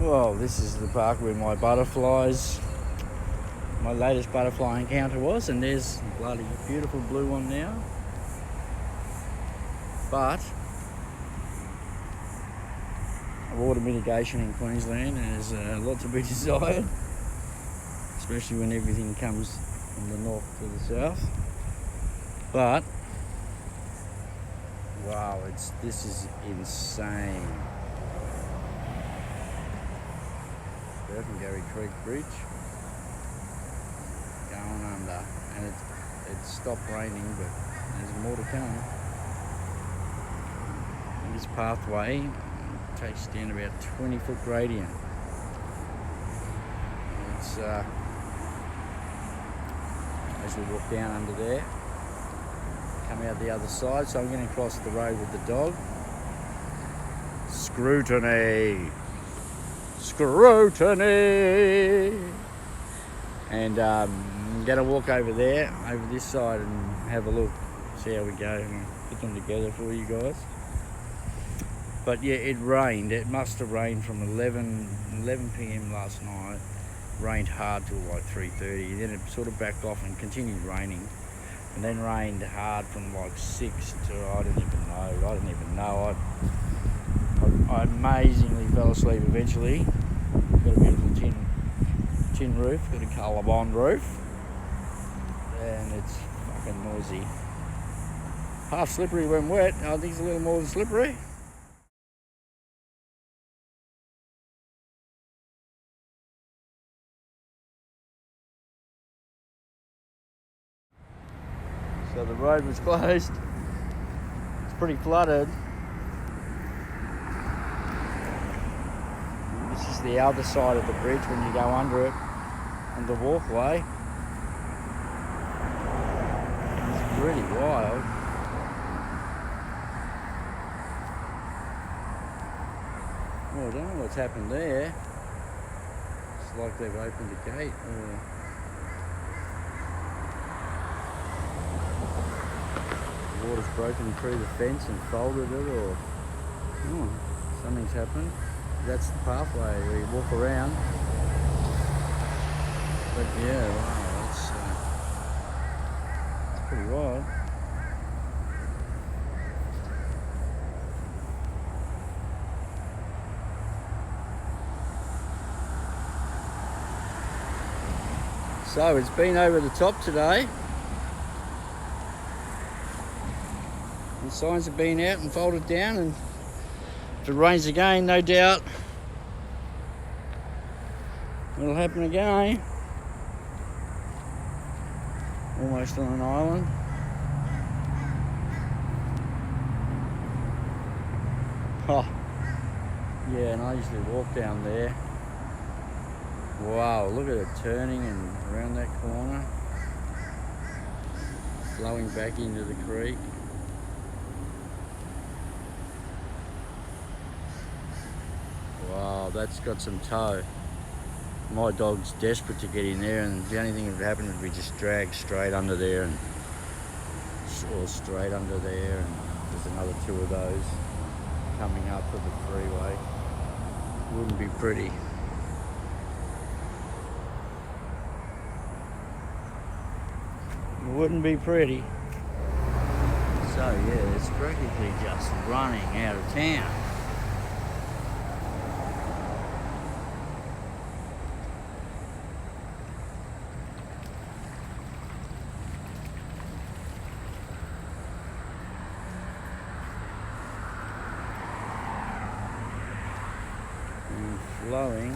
Well, this is the park where my latest butterfly encounter was, and there's a bloody beautiful blue one now. But water mitigation in Queensland has a lot to be desired, especially when everything comes from the north to the south. But wow, this is insane. Burpengary Creek Bridge going under, and it stopped raining, but there's more to come. This pathway takes down about 20-foot gradient. It's as we walk down under there, come out the other side. So I'm going to cross the road with the dog. Scrutiny. And I'm going to walk over there, over this side, and have a look, see how we go, and put them together for you guys. But yeah, it rained. It must have rained from 11 p.m. last night. Rained hard till like 3:30. Then it sort of backed off and continued raining, and then rained hard from like 6 to I didn't even know. I amazingly fell asleep eventually. Got a beautiful tin roof, got a Colorbond roof, and it's fucking noisy. Half slippery when wet. I think it's a little more than slippery. So the road was closed. It's pretty flooded. This is the other side of the bridge when you go under it, on the walkway. It's pretty wild. Well, I don't know what's happened there. It's like they've opened a gate. The water's broken through the fence and folded it, or something's happened. That's the pathway where you walk around. But yeah, wow, it's pretty wild. So it's been over the top today. The signs have been out and folded down, and if it rains again, no doubt it'll happen again, eh? Almost on an island. Oh, yeah, and I usually walk down there. Wow, look at it turning and around that corner, flowing back into the creek. Wow, that's got some toe. My dog's desperate to get in there, and the only thing that would happen would be just drag straight under there, or straight under there, and there's another two of those coming up to the freeway. Wouldn't be pretty. It wouldn't be pretty. So yeah, it's practically just running out of town. Flowing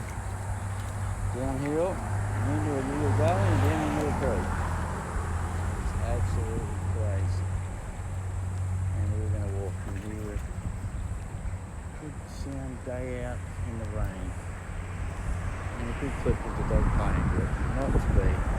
downhill into a little valley and down into a creek. It's absolutely crazy. And we're going to walk from here with a good sound day out in the rain. And a good clip of the dog playing, but not to be.